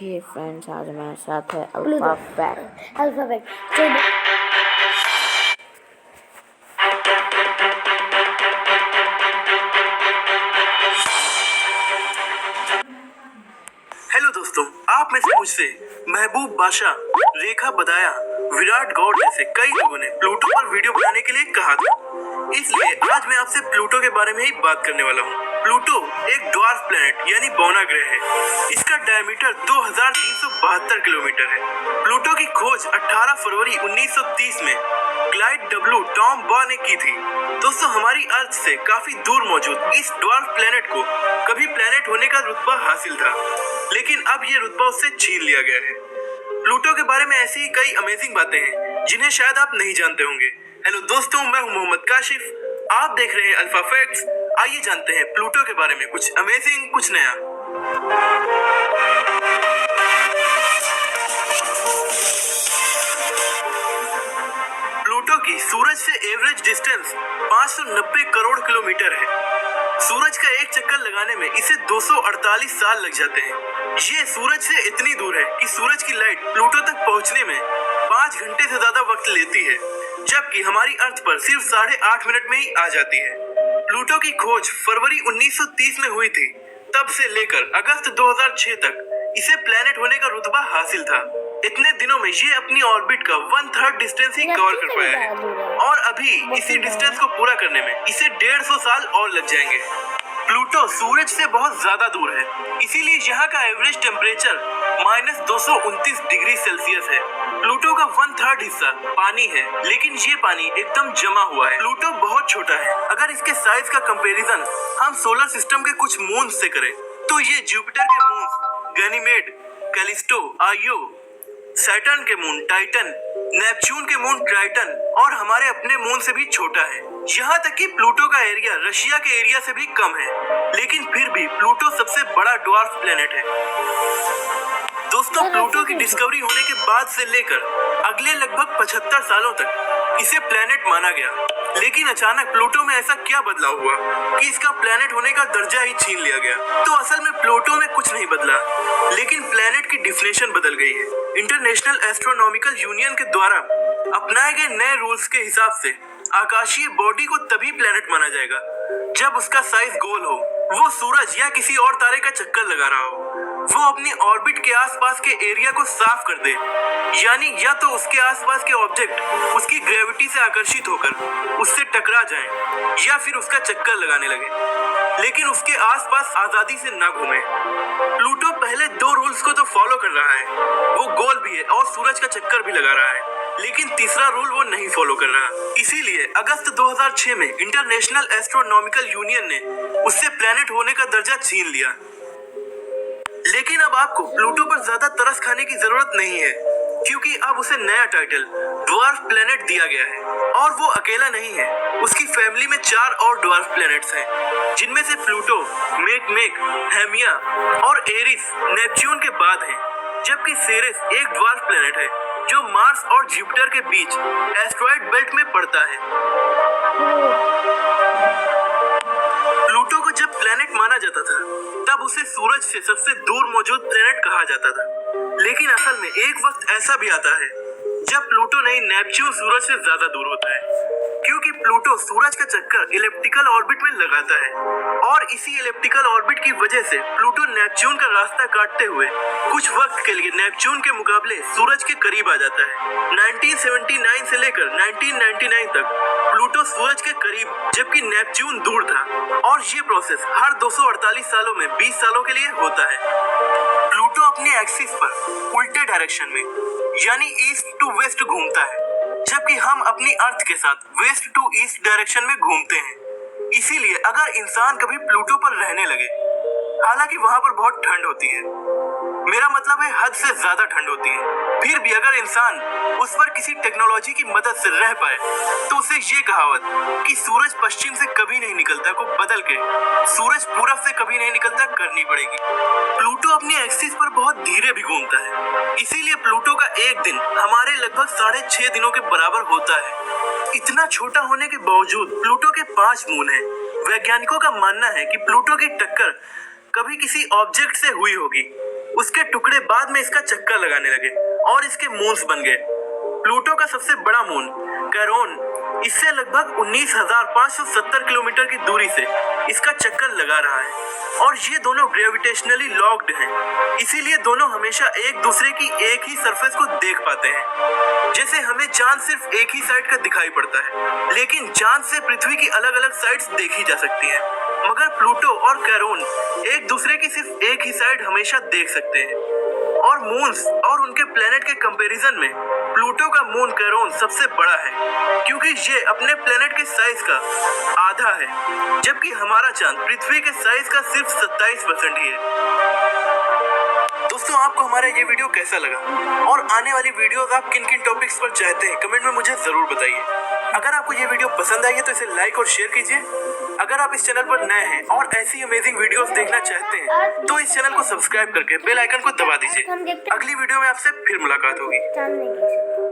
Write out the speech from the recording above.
ये फ्रेंड्स, आज हमारे साथ है अल्फाबेट। अल्फाबेट हेलो दोस्तों, आप में से मुझसे महबूब बादशाह, रेखा बदाया, विराट गौड़ जैसे कई लोगों ने प्लूटो पर वीडियो बनाने के लिए कहा था। इसलिए आज मैं आपसे प्लूटो के बारे में ही बात करने वाला हूँ। प्लूटो एक ड्वार्फ प्लैनेट यानी बौना ग्रह है। इसका डायमीटर 2372 किलोमीटर है। प्लूटो की खोज 18 फरवरी 1930 में क्लाइड डब्ल्यू टॉम्बा ने की थी। दोस्तों, हमारी अर्थ से काफी दूर मौजूद इस ड्वार्फ प्लैनेट को कभी प्लैनेट होने का रुतबा हासिल था, लेकिन अब ये रुतबा उससे छीन लिया गया है। प्लूटो के बारे में ऐसी ही कई अमेजिंग बातें हैं जिन्हें शायद आप नहीं जानते होंगे। हेलो दोस्तों, मैं हूं मोहम्मद काशिफ, आप देख रहे हैं अल्फा फैक्ट्स। आइए जानते हैं प्लूटो के बारे में कुछ अमेजिंग, कुछ नया। प्लूटो की सूरज से एवरेज डिस्टेंस 590 करोड़ किलोमीटर है। सूरज का एक चक्कर लगाने में इसे 248 साल लग जाते हैं। ये सूरज से इतनी दूर है कि सूरज की लाइट प्लूटो तक पहुंचने में 5 घंटे से ज्यादा वक्त लेती है, जबकि हमारी अर्थ पर सिर्फ 8.5 मिनट में ही आ जाती है। प्लूटो की खोज फरवरी 1930 में हुई थी। तब से लेकर अगस्त 2006 तक इसे प्लैनेट होने का रुतबा हासिल था। इतने दिनों में ये अपनी ऑर्बिट का 1/3 डिस्टेंस ही कवर कर पाया है, और अभी इसी डिस्टेंस को पूरा करने में इसे 150 साल और लग जाएंगे। प्लूटो सूरज से बहुत ज्यादा दूर है, इसीलिए यहाँ का एवरेज टेम्परेचर -229 डिग्री सेल्सियस है। प्लूटो का 1/3 हिस्सा पानी है, लेकिन ये पानी एकदम जमा हुआ है। प्लूटो बहुत छोटा है। अगर इसके साइज का कंपैरिजन हम सोलर सिस्टम के कुछ मून से करें, तो ये जुपिटर के मून गैनीमेड, कैलिस्टो, आइयो, सैटर्न के मून टाइटन, नेपच्यून के मून ट्राइटन और हमारे अपने मून से भी छोटा है। यहाँ तक कि प्लूटो का एरिया रशिया के एरिया से भी कम है, लेकिन फिर भी प्लूटो सबसे बड़ा ड्वार्फ प्लैनेट है। दोस्तों, प्लूटो की डिस्कवरी होने के बाद से लेकर अगले लगभग 75 सालों तक इसे प्लैनेट माना गया, लेकिन अचानक प्लूटो में ऐसा क्या बदलाव हुआ कि इसका प्लैनेट होने का दर्जा ही छीन लिया गया। तो असल में प्लूटो में कुछ नहीं बदला, लेकिन प्लैनेट की डिफिनेशन बदल गई है। इंटरनेशनल एस्ट्रोनॉमिकल यूनियन के द्वारा अपनाए गए नए रूल्स के हिसाब से आकाशीय बॉडी को तभी प्लैनेट माना जाएगा जब उसका साइज गोल हो, वो सूरज या किसी और तारे का चक्कर लगा रहा हो, वो अपनी ऑर्बिट के आसपास के एरिया को साफ कर दे, यानी या तो उसके आसपास के ऑब्जेक्ट उसकी ग्रेविटी से आकर्षित होकर उससे टकरा जाएं, या फिर उसका चक्कर लगाने लगे, लेकिन उसके आसपास आजादी से ना घूमे। प्लूटो पहले 2 रूल्स को तो फॉलो कर रहा है, वो गोल भी है और सूरज का चक्कर भी लगा रहा है, लेकिन तीसरा रूल वो नहीं फॉलो कर रहा। इसीलिए अगस्त 2006 में इंटरनेशनल एस्ट्रोनॉमिकल यूनियन ने उससे प्लैनेट होने का दर्जा छीन लिया। लेकिन अब आपको प्लूटो पर ज्यादा तरस खाने की जरूरत नहीं है, क्योंकि अब उसे नया टाइटल ड्वार्फ प्लैनेट दिया गया है। और वो अकेला नहीं है, उसकी फैमिली में 4 और ड्वार्फ प्लैनेट्स हैं, जिनमें से प्लूटो, मेकमेक, हेमिया और एरिस नेपच्यून के बाद हैं, जबकि सेरेस एक ड्वार्फ प्लैनेट है जो मार्स और जुपिटर के बीच एस्ट्रॉयड बेल्ट में पड़ता है। प्लूटो को जब प्लैनेट माना जाता था, तब उसे सूरज से सबसे दूर मौजूद प्लैनेट कहा जाता था, लेकिन असल में एक वक्त ऐसा भी आता है जब प्लूटो नहीं, नेपच्यून सूरज से ज्यादा दूर होता है, क्योंकि प्लूटो सूरज का चक्कर इलिप्टिकल ऑर्बिट में लगाता है, और इसी इलिप्टिकल ऑर्बिट की वजह से प्लूटो नेपच्यून का रास्ता काटते हुए कुछ वक्त के लिए नेपच्यून के मुकाबले सूरज के करीब आ जाता है। 1979 से लेकर 1999 तक प्लूटो सूरज के करीब, जबकि नेपच्यून दूर था, और ये प्रोसेस हर 248 सालों में 20 सालों के लिए होता है। प्लूटो अपनी एक्सिस पर उल्टे डायरेक्शन में, यानी ईस्ट टू वेस्ट घूमता है, जबकि हम अपनी अर्थ के साथ वेस्ट टू ईस्ट डायरेक्शन में घूमते हैं। इसीलिए अगर इंसान कभी प्लूटो पर रहने लगे, हालांकि वहां पर बहुत ठंड होती है, मेरा मतलब है हद से ज्यादा ठंड होती है, फिर भी अगर इंसान उस पर किसी टेक्नोलॉजी की मदद से रह पाए, तो उसे ये कहावत कि सूरज पश्चिम से कभी नहीं निकलता को बदल के सूरज पूरब से कभी नहीं निकलता करनी पड़ेगी। प्लूटो अपनी एक्सिस पर बहुत धीरे भी घूमता है, इसीलिए प्लूटो का एक दिन हमारे लगभग 6.5 दिनों के बराबर होता है। इतना छोटा होने के बावजूद प्लूटो के 5 मून हैं। वैज्ञानिकों का मानना है कि प्लूटो की टक्कर कभी किसी ऑब्जेक्ट से हुई होगी, उसके टुकड़े बाद में इसका चक्कर लगाने लगे और इसके मून्स बन गए। प्लूटो का सबसे बड़ा मून कैरोन इससे लगभग 19,570 किलोमीटर की दूरी से इसका चक्कर लगा रहा है और ये दोनों ग्रेविटेशनली लॉक्ड हैं। इसीलिए दोनों हमेशा एक दूसरे की एक ही सरफेस को देख पाते हैं। जैसे हमें चांद सिर्फ एक ही साइड का दिखाई पड़ता है, लेकिन चांद से पृथ्वी की अलग अलग साइड्स देखी जा सकती हैं। मगर प्लूटो और कैरोन एक दूसरे की सिर्फ एक ही साइड हमेशा देख सकते हैं। और मून्स और उनके प्लेनेट के कंपैरिजन में प्लूटो का मून कैरोन सबसे बड़ा है, क्योंकि ये अपने प्लेनेट के साइज का आधा है, जबकि हमारा चांद पृथ्वी के साइज का सिर्फ 27% ही है। दोस्तों, आपको हमारा ये वीडियो कैसा लगा और आने वाली वीडियोस आप किन किन टॉपिक्स पर चाहते हैं कमेंट में मुझे जरूर बताइए। अगर आपको ये वीडियो पसंद आई है तो इसे लाइक और शेयर कीजिए। अगर आप इस चैनल पर नए हैं और ऐसी अमेजिंग वीडियोस देखना चाहते हैं तो इस चैनल को सब्सक्राइब करके बेल आइकन को दबा दीजिए। अगली वीडियो में आपसे फिर मुलाकात होगी।